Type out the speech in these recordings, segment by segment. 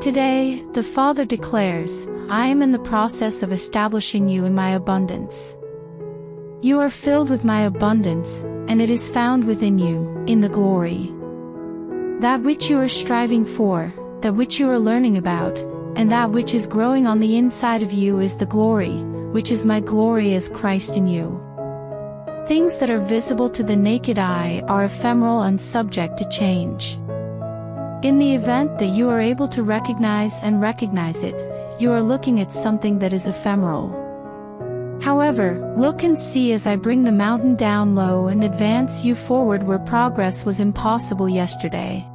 Today, the Father declares, I am in the process of establishing you in my abundance. You are filled with my abundance, and it is found within you, in the glory. That which you are striving for, that which you are learning about, and that which is growing on the inside of you is the glory, which is my glory as Christ in you. Things that are visible to the naked eye are ephemeral and subject to change. In the event that you are able to recognize it, you are looking at something that is ephemeral. However, look and see as I bring the mountain down low and advance you forward where progress was impossible yesterday.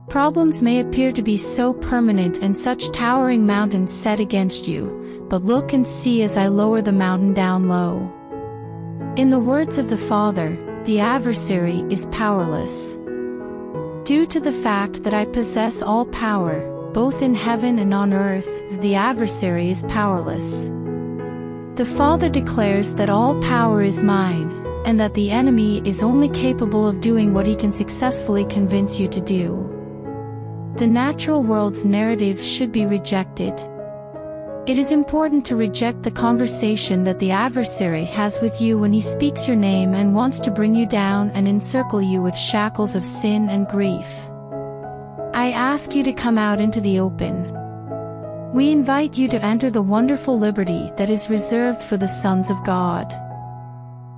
Problems may appear to be so permanent and such towering mountains set against you, but look and see as I lower the mountain down low. In the words of the Father, the adversary is powerless. Due to the fact that I possess all power, both in heaven and on earth, the adversary is powerless. The Father declares that all power is mine, and that the enemy is only capable of doing what he can successfully convince you to do. The natural world's narrative should be rejected. It is important to reject the conversation that the adversary has with you when he speaks your name and wants to bring you down and encircle you with shackles of sin and grief. I ask you to come out into the open. We invite you to enter the wonderful liberty that is reserved for the sons of God.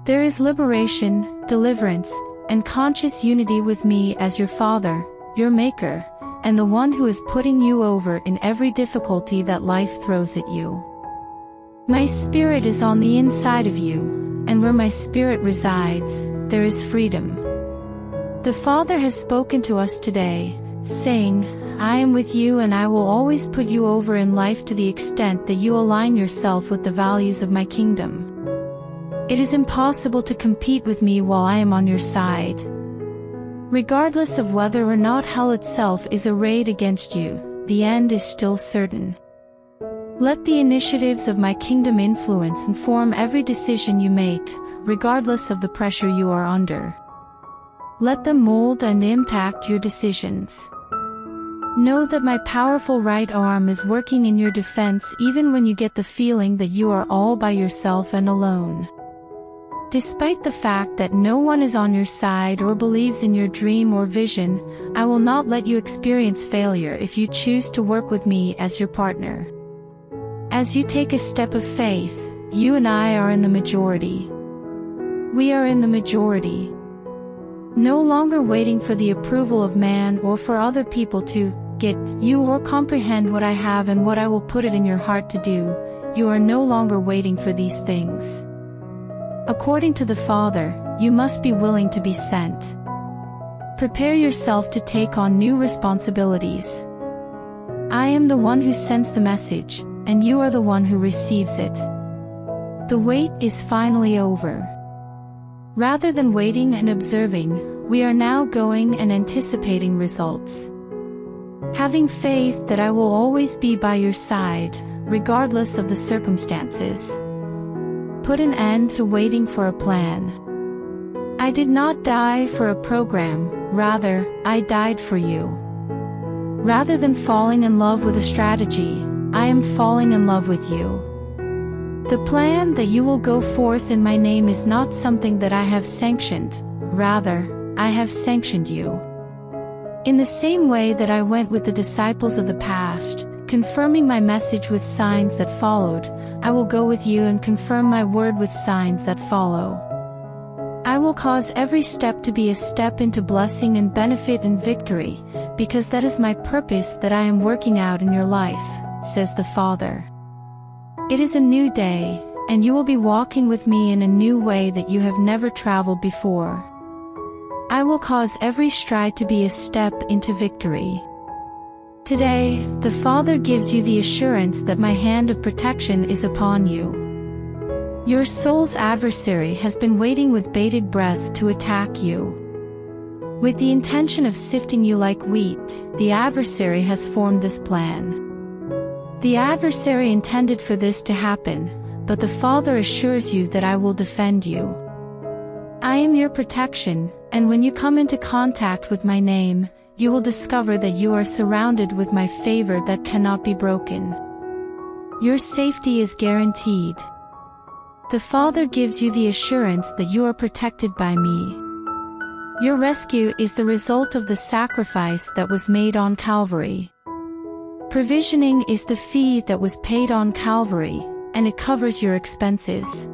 There is liberation, deliverance, and conscious unity with me as your Father, your Maker, and the one who is putting you over in every difficulty that life throws at you. My Spirit is on the inside of you, and where my Spirit resides, there is freedom. The Father has spoken to us today, saying, I am with you and I will always put you over in life to the extent that you align yourself with the values of my kingdom. It is impossible to compete with me while I am on your side. Regardless of whether or not hell itself is arrayed against you, the end is still certain. Let the initiatives of my kingdom influence and form every decision you make, regardless of the pressure you are under. Let them mold and impact your decisions. Know that my powerful right arm is working in your defense even when you get the feeling that you are all by yourself and alone. Despite the fact that no one is on your side or believes in your dream or vision, I will not let you experience failure if you choose to work with me as your partner. As you take a step of faith, you and I are in the majority. We are in the majority. No longer waiting for the approval of man or for other people to get you or comprehend what I have and what I will put it in your heart to do. You are no longer waiting for these things. According to the Father, you must be willing to be sent. Prepare yourself to take on new responsibilities. I am the one who sends the message, and you are the one who receives it. The wait is finally over. Rather than waiting and observing, we are now going and anticipating results. Having faith that I will always be by your side, regardless of the circumstances. Put an end to waiting for a plan. I did not die for a program, rather, I died for you. Rather than falling in love with a strategy, I am falling in love with you. The plan that you will go forth in my name is not something that I have sanctioned, rather, I have sanctioned you. In the same way that I went with the disciples of the past, confirming my message with signs that followed, I will go with you and confirm my word with signs that follow. I will cause every step to be a step into blessing and benefit and victory, because that is my purpose that I am working out in your life, says the Father. It is a new day, and you will be walking with me in a new way that you have never traveled before. I will cause every stride to be a step into victory. Today, the Father gives you the assurance that my hand of protection is upon you. Your soul's adversary has been waiting with bated breath to attack you. With the intention of sifting you like wheat, the adversary has formed this plan. The adversary intended for this to happen, but the Father assures you that I will defend you. I am your protection, and when you come into contact with my name, you will discover that you are surrounded with my favor that cannot be broken. Your safety is guaranteed. The Father gives you the assurance that you are protected by me. Your rescue is the result of the sacrifice that was made on Calvary. Provisioning is the fee that was paid on Calvary, and it covers your expenses.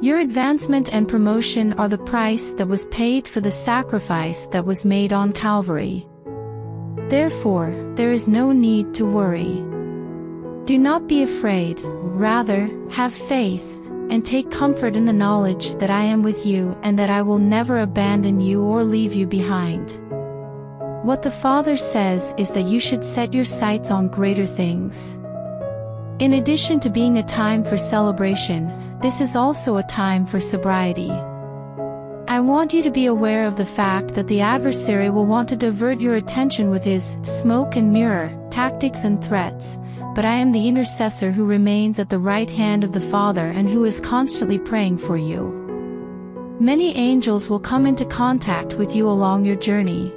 Your advancement and promotion are the price that was paid for the sacrifice that was made on Calvary. Therefore, there is no need to worry. Do not be afraid, rather, have faith, and take comfort in the knowledge that I am with you and that I will never abandon you or leave you behind. What the Father says is that you should set your sights on greater things. In addition to being a time for celebration, this is also a time for sobriety. I want you to be aware of the fact that the adversary will want to divert your attention with his smoke and mirror tactics and threats, but I am the intercessor who remains at the right hand of the Father and who is constantly praying for you. Many angels will come into contact with you along your journey.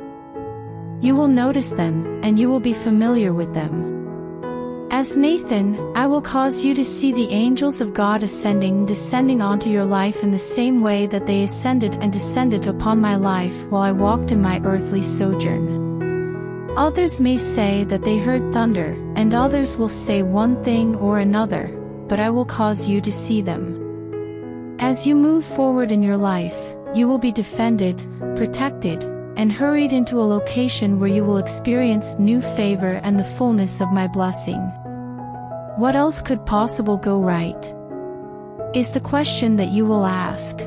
You will notice them, and you will be familiar with them. As Nathan, I will cause you to see the angels of God ascending and descending onto your life in the same way that they ascended and descended upon my life while I walked in my earthly sojourn. Others may say that they heard thunder, and others will say one thing or another, but I will cause you to see them. As you move forward in your life, you will be defended, protected, and hurried into a location where you will experience new favor and the fullness of my blessing. What else could possibly go right? Is the question that you will ask.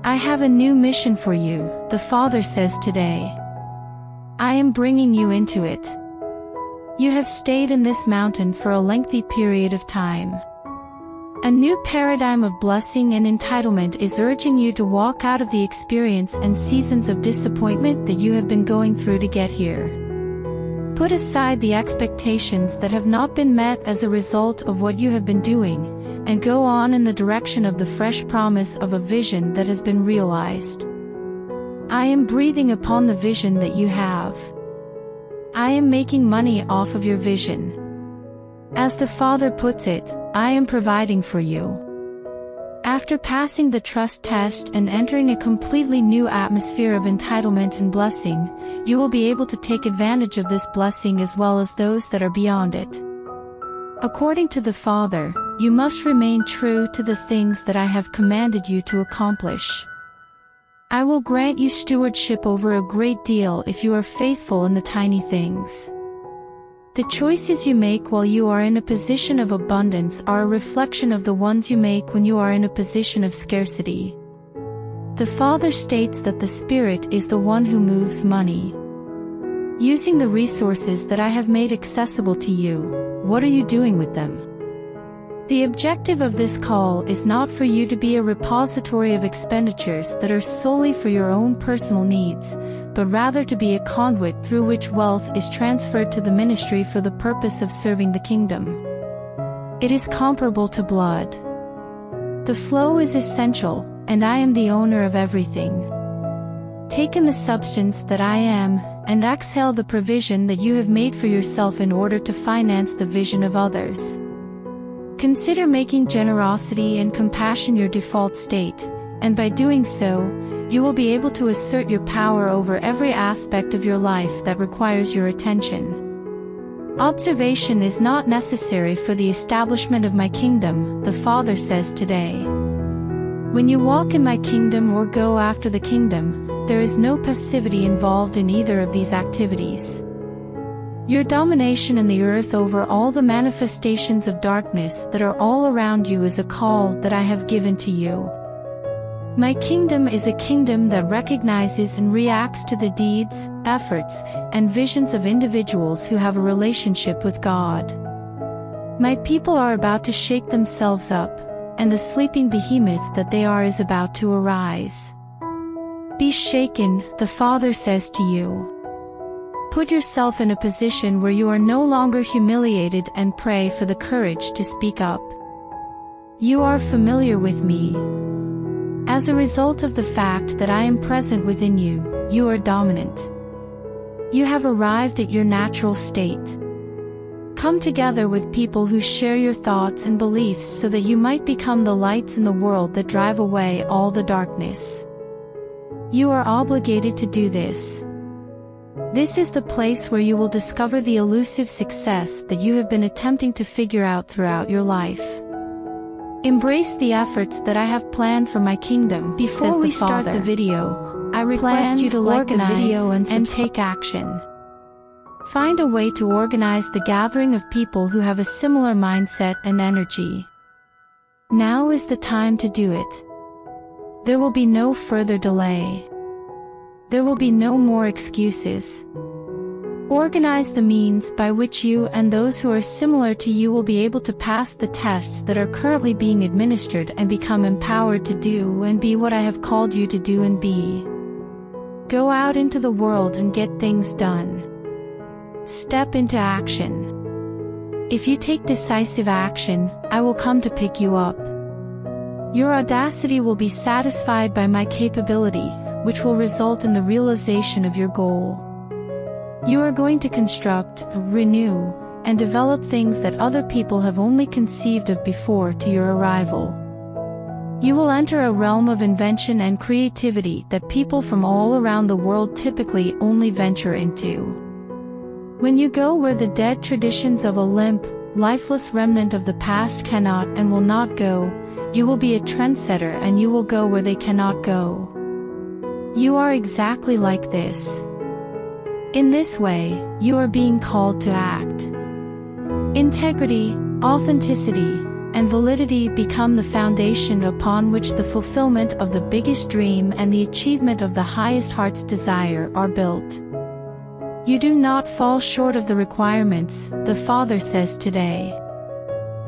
I have a new mission for you, the Father says today. I am bringing you into it. You have stayed in this mountain for a lengthy period of time. A new paradigm of blessing and entitlement is urging you to walk out of the experience and seasons of disappointment that you have been going through to get here. Put aside the expectations that have not been met as a result of what you have been doing, and go on in the direction of the fresh promise of a vision that has been realized. I am breathing upon the vision that you have. I am making money off of your vision. As the Father puts it, I am providing for you. After passing the trust test and entering a completely new atmosphere of entitlement and blessing, you will be able to take advantage of this blessing as well as those that are beyond it. According to the Father, you must remain true to the things that I have commanded you to accomplish. I will grant you stewardship over a great deal if you are faithful in the tiny things. The choices you make while you are in a position of abundance are a reflection of the ones you make when you are in a position of scarcity. The Father states that the Spirit is the one who moves money. Using the resources that I have made accessible to you, what are you doing with them? The objective of this call is not for you to be a repository of expenditures that are solely for your own personal needs, but rather to be a conduit through which wealth is transferred to the ministry for the purpose of serving the kingdom. It is comparable to blood. The flow is essential, and I am the owner of everything. Take in the substance that I am, and exhale the provision that you have made for yourself in order to finance the vision of others. Consider making generosity and compassion your default state, and by doing so, you will be able to assert your power over every aspect of your life that requires your attention. Observation is not necessary for the establishment of my kingdom, the Father says today. When you walk in my kingdom or go after the kingdom, there is no passivity involved in either of these activities. Your domination in the earth over all the manifestations of darkness that are all around you is a call that I have given to you. My kingdom is a kingdom that recognizes and reacts to the deeds, efforts, and visions of individuals who have a relationship with God. My people are about to shake themselves up, and the sleeping behemoth that they are is about to arise. Be shaken, the Father says to you. Put yourself in a position where you are no longer humiliated and pray for the courage to speak up. You are familiar with me. As a result of the fact that I am present within you, you are dominant. You have arrived at your natural state. Come together with people who share your thoughts and beliefs so that you might become the lights in the world that drive away all the darkness. You are obligated to do this. This is the place where you will discover the elusive success that you have been attempting to figure out throughout your life. Embrace the efforts that I have planned for my kingdom. Before we start the video, I request you to like the video and take action. Find a way to organize the gathering of people who have a similar mindset and energy. Now is the time to do it. There will be no further delay. There will be no more excuses. Organize the means by which you and those who are similar to you will be able to pass the tests that are currently being administered and become empowered to do and be what I have called you to do and be. Go out into the world and get things done. Step into action. If you take decisive action, I will come to pick you up. Your audacity will be satisfied by my capability, which will result in the realization of your goal. You are going to construct, renew, and develop things that other people have only conceived of before to your arrival. You will enter a realm of invention and creativity that people from all around the world typically only venture into. When you go where the dead traditions of a limp, lifeless remnant of the past cannot and will not go, you will be a trendsetter and you will go where they cannot go. You are exactly like this. In this way, you are being called to act. Integrity, authenticity, and validity become the foundation upon which the fulfillment of the biggest dream and the achievement of the highest heart's desire are built. You do not fall short of the requirements, the Father says today.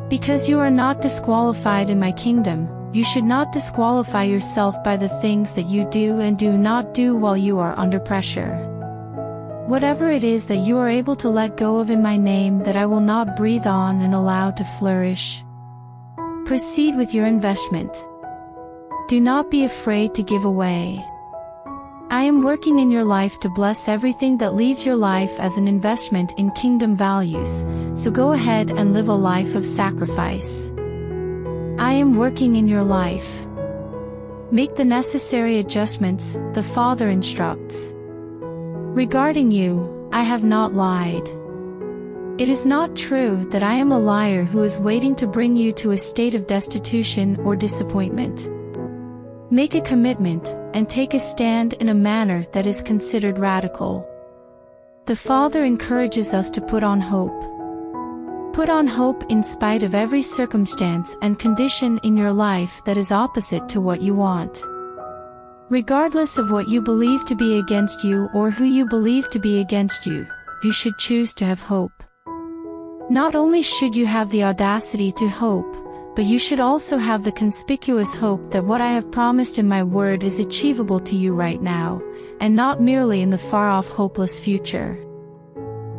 Because you are not disqualified in my kingdom, you should not disqualify yourself by the things that you do and do not do while you are under pressure. Whatever it is that you are able to let go of in my name that I will not breathe on and allow to flourish. Proceed with your investment. Do not be afraid to give away. I am working in your life to bless everything that leaves your life as an investment in kingdom values, so go ahead and live a life of sacrifice. I am working in your life. Make the necessary adjustments, the Father instructs. Regarding you, I have not lied. It is not true that I am a liar who is waiting to bring you to a state of destitution or disappointment. Make a commitment, and take a stand in a manner that is considered radical. The Father encourages us to put on hope. Put on hope in spite of every circumstance and condition in your life that is opposite to what you want. Regardless of what you believe to be against you or who you believe to be against you, you should choose to have hope. Not only should you have the audacity to hope, but you should also have the conspicuous hope that what I have promised in my word is achievable to you right now, and not merely in the far-off hopeless future.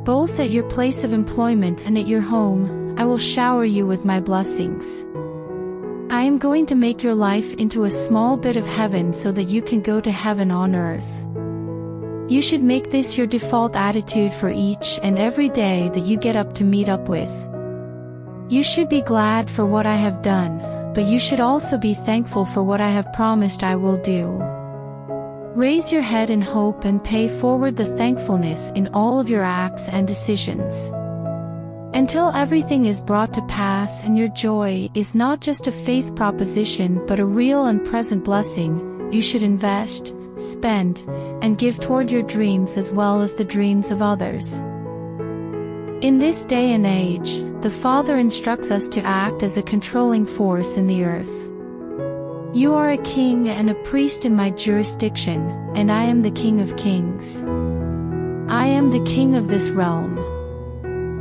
Both at your place of employment and at your home, I will shower you with my blessings. I am going to make your life into a small bit of heaven so that you can go to heaven on earth. You should make this your default attitude for each and every day that you get up to meet up with. You should be glad for what I have done, but you should also be thankful for what I have promised I will do. Raise your head in hope and pay forward the thankfulness in all of your acts and decisions. Until everything is brought to pass and your joy is not just a faith proposition but a real and present blessing, you should invest, spend, and give toward your dreams as well as the dreams of others. In this day and age, the Father instructs us to act as a controlling force in the earth. You are a king and a priest in my jurisdiction, and I am the King of Kings. I am the king of this realm.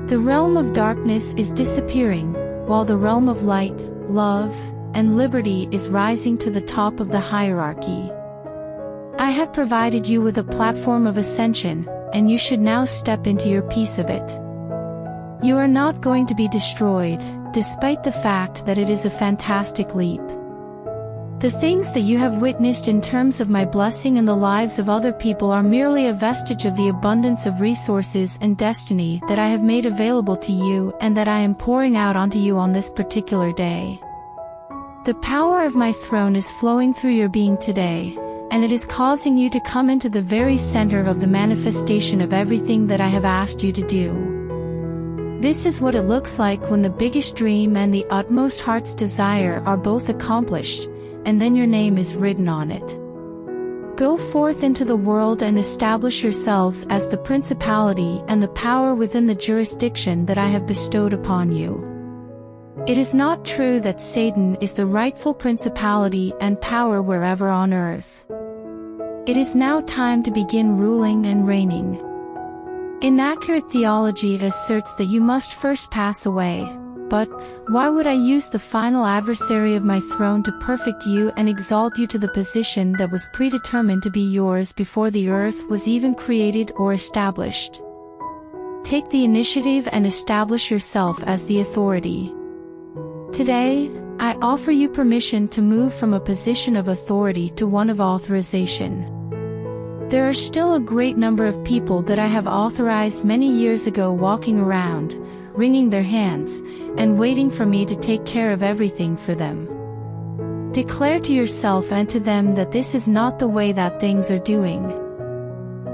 The realm of darkness is disappearing, while the realm of light, love, and liberty is rising to the top of the hierarchy. I have provided you with a platform of ascension, and you should now step into your piece of it. You are not going to be destroyed, despite the fact that it is a fantastic leap. The things that you have witnessed in terms of my blessing in the lives of other people are merely a vestige of the abundance of resources and destiny that I have made available to you and that I am pouring out onto you on this particular day. The power of my throne is flowing through your being today, and it is causing you to come into the very center of the manifestation of everything that I have asked you to do. This is what it looks like when the biggest dream and the utmost heart's desire are both accomplished, and then your name is written on it. Go forth into the world and establish yourselves as the principality and the power within the jurisdiction that I have bestowed upon you. It is not true that Satan is the rightful principality and power wherever on earth. It is now time to begin ruling and reigning. Inaccurate theology asserts that you must first pass away, but why would I use the final adversary of my throne to perfect you and exalt you to the position that was predetermined to be yours before the earth was even created or established? Take the initiative and establish yourself as the authority. Today, I offer you permission to move from a position of authority to one of authorization. There are still a great number of people that I have authorized many years ago walking around, wringing their hands, and waiting for me to take care of everything for them. Declare to yourself and to them that this is not the way that things are doing.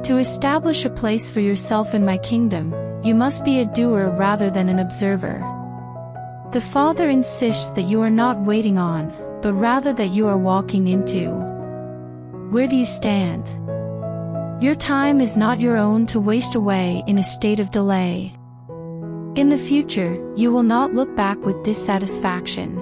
To establish a place for yourself in my kingdom, you must be a doer rather than an observer. The Father insists that you are not waiting on, but rather that you are walking into. Where do you stand? Your time is not your own to waste away in a state of delay. In the future, you will not look back with dissatisfaction.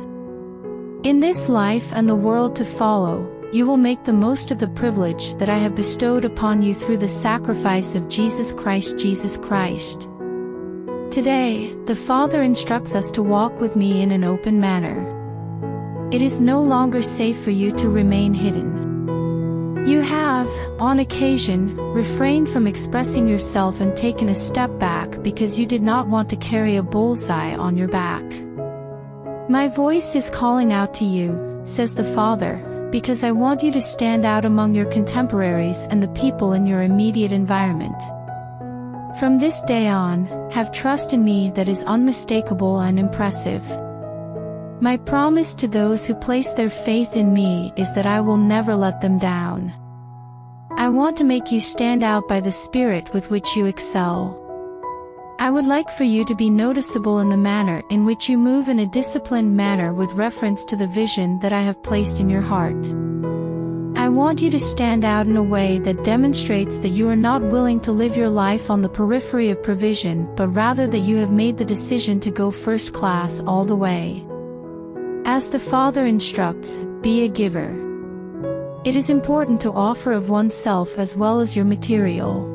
In this life and the world to follow, you will make the most of the privilege that I have bestowed upon you through the sacrifice of Jesus Christ. Today, the Father instructs us to walk with me in an open manner. It is no longer safe for you to remain hidden. You have, on occasion, refrained from expressing yourself and taken a step back because you did not want to carry a bullseye on your back. My voice is calling out to you, says the Father, because I want you to stand out among your contemporaries and the people in your immediate environment. From this day on, have trust in me that is unmistakable and impressive. My promise to those who place their faith in me is that I will never let them down. I want to make you stand out by the spirit with which you excel. I would like for you to be noticeable in the manner in which you move in a disciplined manner with reference to the vision that I have placed in your heart. I want you to stand out in a way that demonstrates that you are not willing to live your life on the periphery of provision, but rather that you have made the decision to go first class all the way. As the Father instructs, be a giver. It is important to offer of oneself as well as your material.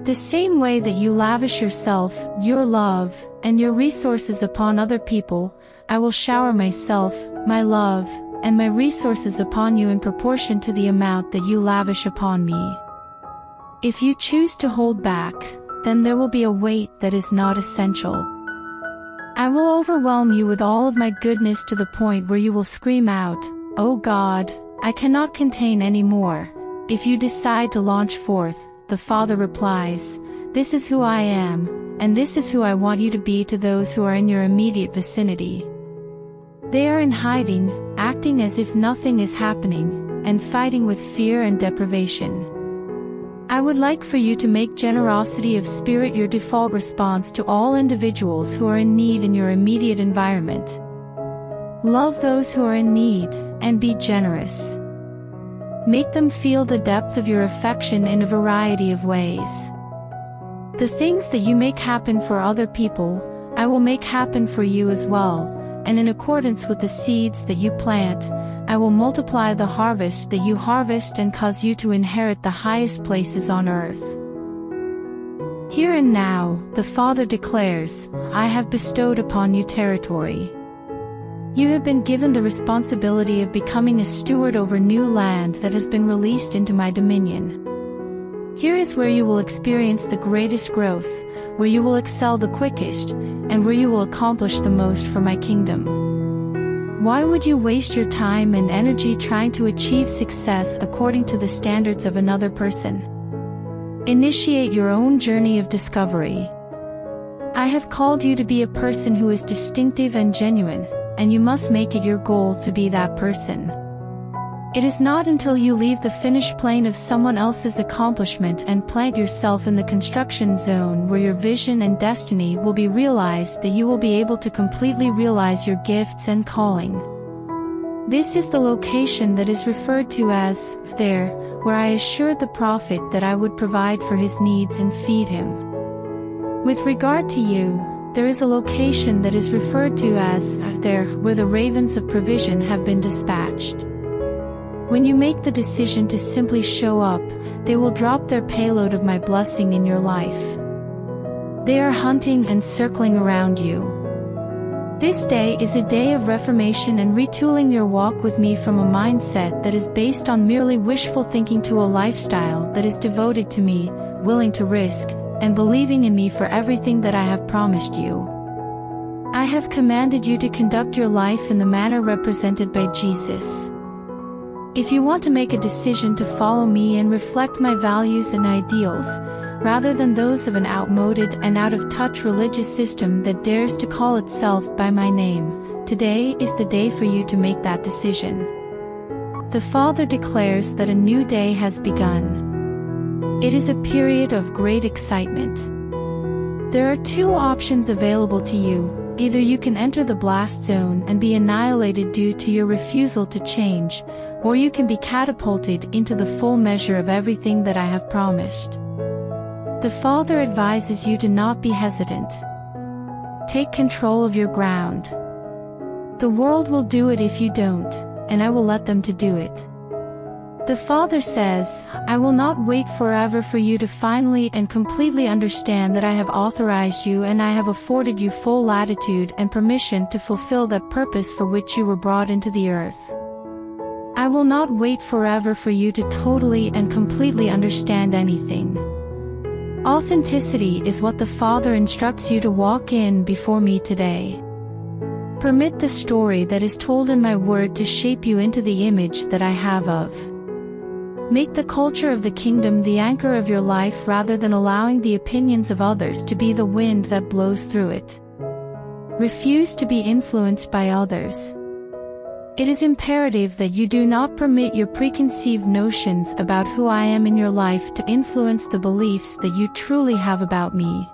The same way that you lavish yourself, your love, and your resources upon other people, I will shower myself, my love, and my resources upon you in proportion to the amount that you lavish upon me. If you choose to hold back, then there will be a weight that is not essential. I will overwhelm you with all of my goodness to the point where you will scream out, "Oh God, I cannot contain any more." If you decide to launch forth, the Father replies, "This is who I am, and this is who I want you to be to those who are in your immediate vicinity." They are in hiding, acting as if nothing is happening, and fighting with fear and deprivation. I would like for you to make generosity of spirit your default response to all individuals who are in need in your immediate environment. Love those who are in need, and be generous. Make them feel the depth of your affection in a variety of ways. The things that you make happen for other people, I will make happen for you as well, and in accordance with the seeds that you plant, I will multiply the harvest that you harvest and cause you to inherit the highest places on earth. Here and now, the Father declares, I have bestowed upon you territory. You have been given the responsibility of becoming a steward over new land that has been released into my dominion. Here is where you will experience the greatest growth, where you will excel the quickest, and where you will accomplish the most for my kingdom. Why would you waste your time and energy trying to achieve success according to the standards of another person? Initiate your own journey of discovery. I have called you to be a person who is distinctive and genuine, and you must make it your goal to be that person. It is not until you leave the finish plane of someone else's accomplishment and plant yourself in the construction zone where your vision and destiny will be realized that you will be able to completely realize your gifts and calling. This is the location that is referred to as there, where I assured the prophet that I would provide for his needs and feed him. With regard to you, there is a location that is referred to as there, where the ravens of provision have been dispatched. When you make the decision to simply show up, they will drop their payload of my blessing in your life. They are hunting and circling around you. This day is a day of reformation and retooling your walk with me from a mindset that is based on merely wishful thinking to a lifestyle that is devoted to me, willing to risk, and believing in me for everything that I have promised you. I have commanded you to conduct your life in the manner represented by Jesus. If you want to make a decision to follow me and reflect my values and ideals, rather than those of an outmoded and out-of-touch religious system that dares to call itself by my name, today is the day for you to make that decision. The Father declares that a new day has begun. It is a period of great excitement. There are two options available to you. Either you can enter the blast zone and be annihilated due to your refusal to change, or you can be catapulted into the full measure of everything that I have promised. The Father advises you to not be hesitant. Take control of your ground. The world will do it if you don't, and I will let them to do it. The Father says, I will not wait forever for you to finally and completely understand that I have authorized you and I have afforded you full latitude and permission to fulfill that purpose for which you were brought into the earth. I will not wait forever for you to totally and completely understand anything. Authenticity is what the Father instructs you to walk in before me today. Permit the story that is told in my word to shape you into the image that I have of. Make the culture of the kingdom the anchor of your life rather than allowing the opinions of others to be the wind that blows through it. Refuse to be influenced by others. It is imperative that you do not permit your preconceived notions about who I am in your life to influence the beliefs that you truly have about me.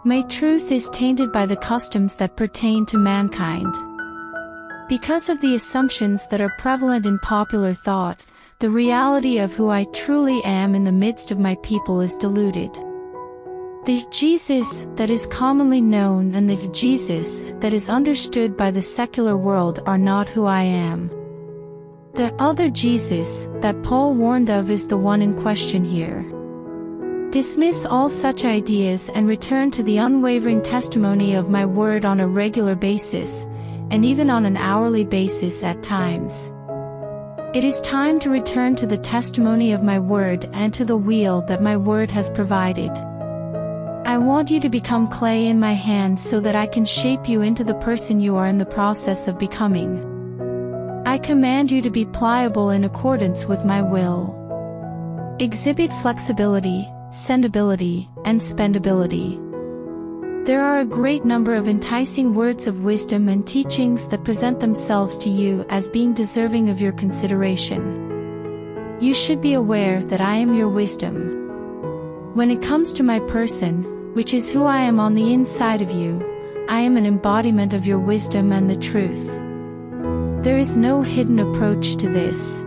My truth is tainted by the customs that pertain to mankind. Because of the assumptions that are prevalent in popular thought, the reality of who I truly am in the midst of my people is diluted. The Jesus that is commonly known and the Jesus that is understood by the secular world are not who I am. The other Jesus that Paul warned of is the one in question here. Dismiss all such ideas and return to the unwavering testimony of my word on a regular basis, and even on an hourly basis at times. It is time to return to the testimony of my word and to the wheel that my word has provided. I want you to become clay in my hands so that I can shape you into the person you are in the process of becoming. I command you to be pliable in accordance with my will. Exhibit flexibility, sendability, and spendability. There are a great number of enticing words of wisdom and teachings that present themselves to you as being deserving of your consideration. You should be aware that I am your wisdom. When it comes to my person, which is who I am on the inside of you, I am an embodiment of your wisdom and the truth. There is no hidden approach to this.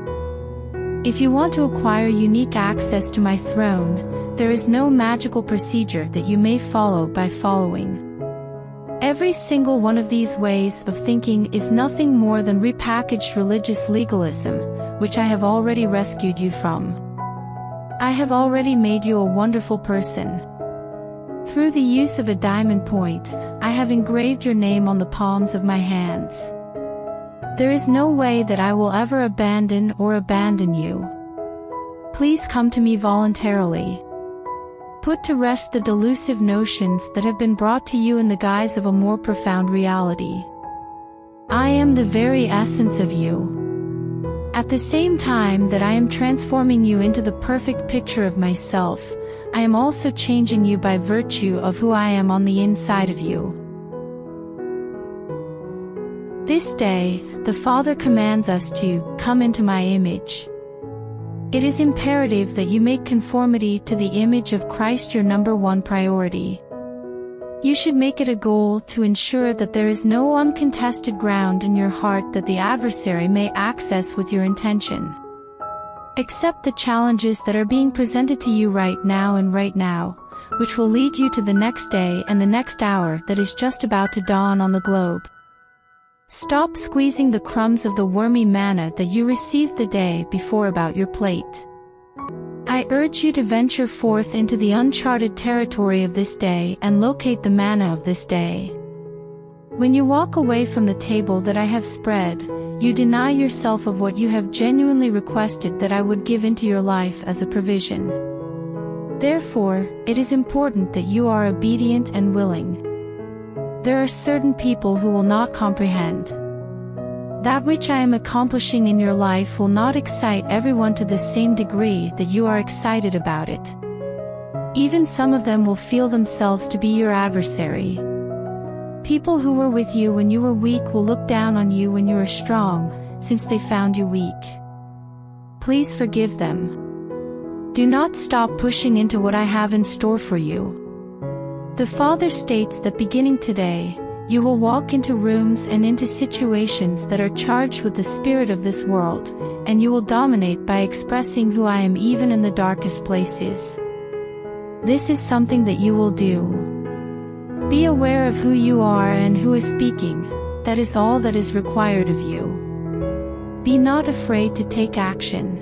If you want to acquire unique access to my throne, there is no magical procedure that you may follow by following. Every single one of these ways of thinking is nothing more than repackaged religious legalism, which I have already rescued you from. I have already made you a wonderful person. Through the use of a diamond point, I have engraved your name on the palms of my hands. There is no way that I will ever abandon you. Please come to me voluntarily. Put to rest the delusive notions that have been brought to you in the guise of a more profound reality. I am the very essence of you. At the same time that I am transforming you into the perfect picture of myself, I am also changing you by virtue of who I am on the inside of you. This day, the Father commands us to come into my image. It is imperative that you make conformity to the image of Christ your number one priority. You should make it a goal to ensure that there is no uncontested ground in your heart that the adversary may access with your intention. Accept the challenges that are being presented to you right now, which will lead you to the next day and the next hour that is just about to dawn on the globe. Stop squeezing the crumbs of the wormy manna that you received the day before about your plate. I urge you to venture forth into the uncharted territory of this day and locate the manna of this day. When you walk away from the table that I have spread, you deny yourself of what you have genuinely requested that I would give into your life as a provision. Therefore, it is important that you are obedient and willing. There are certain people who will not comprehend. That which I am accomplishing in your life will not excite everyone to the same degree that you are excited about it. Even some of them will feel themselves to be your adversary. People who were with you when you were weak will look down on you when you are strong, since they found you weak. Please forgive them. Do not stop pushing into what I have in store for you. The Father states that beginning today, you will walk into rooms and into situations that are charged with the spirit of this world, and you will dominate by expressing who I am even in the darkest places. This is something that you will do. Be aware of who you are and who is speaking. That is all that is required of you. Be not afraid to take action.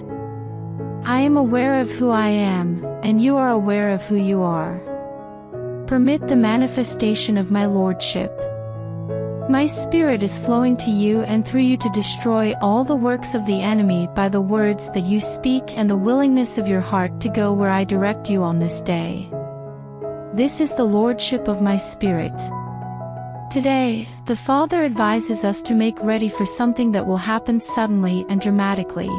I am aware of who I am, and you are aware of who you are. Permit the manifestation of my Lordship. My Spirit is flowing to you and through you to destroy all the works of the enemy by the words that you speak and the willingness of your heart to go where I direct you on this day. This is the Lordship of my Spirit. Today, the Father advises us to make ready for something that will happen suddenly and dramatically.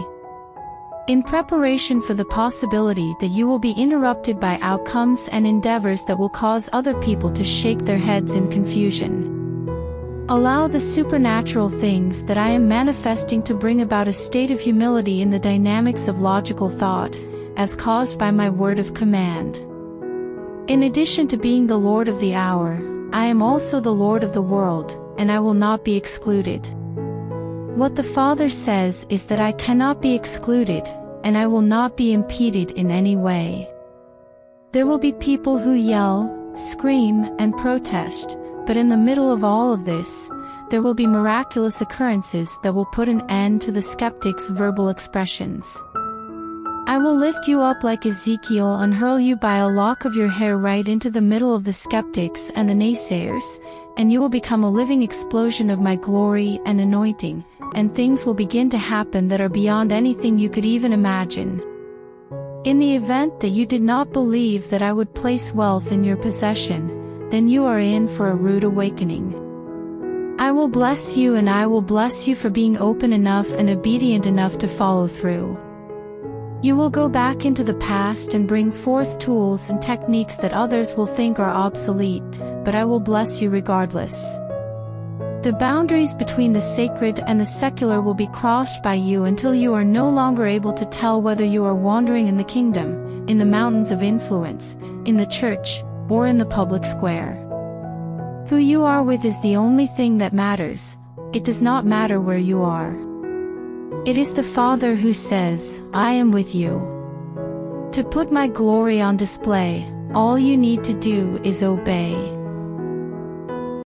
In preparation for the possibility that you will be interrupted by outcomes and endeavors that will cause other people to shake their heads in confusion. Allow the supernatural things that I am manifesting to bring about a state of humility in the dynamics of logical thought, as caused by my word of command. In addition to being the Lord of the hour, I am also the Lord of the world, and I will not be excluded. What the Father says is that I cannot be excluded, and I will not be impeded in any way. There will be people who yell, scream, and protest, but in the middle of all of this, there will be miraculous occurrences that will put an end to the skeptics' verbal expressions. I will lift you up like Ezekiel and hurl you by a lock of your hair right into the middle of the skeptics and the naysayers, and you will become a living explosion of my glory and anointing, and things will begin to happen that are beyond anything you could even imagine. In the event that you did not believe that I would place wealth in your possession, then you are in for a rude awakening. I will bless you, and I will bless you for being open enough and obedient enough to follow through. You will go back into the past and bring forth tools and techniques that others will think are obsolete, but I will bless you regardless. The boundaries between the sacred and the secular will be crossed by you until you are no longer able to tell whether you are wandering in the kingdom, in the mountains of influence, in the church, or in the public square. Who you are with is the only thing that matters. It does not matter where you are. It is the Father who says, I am with you. To put my glory on display, all you need to do is obey.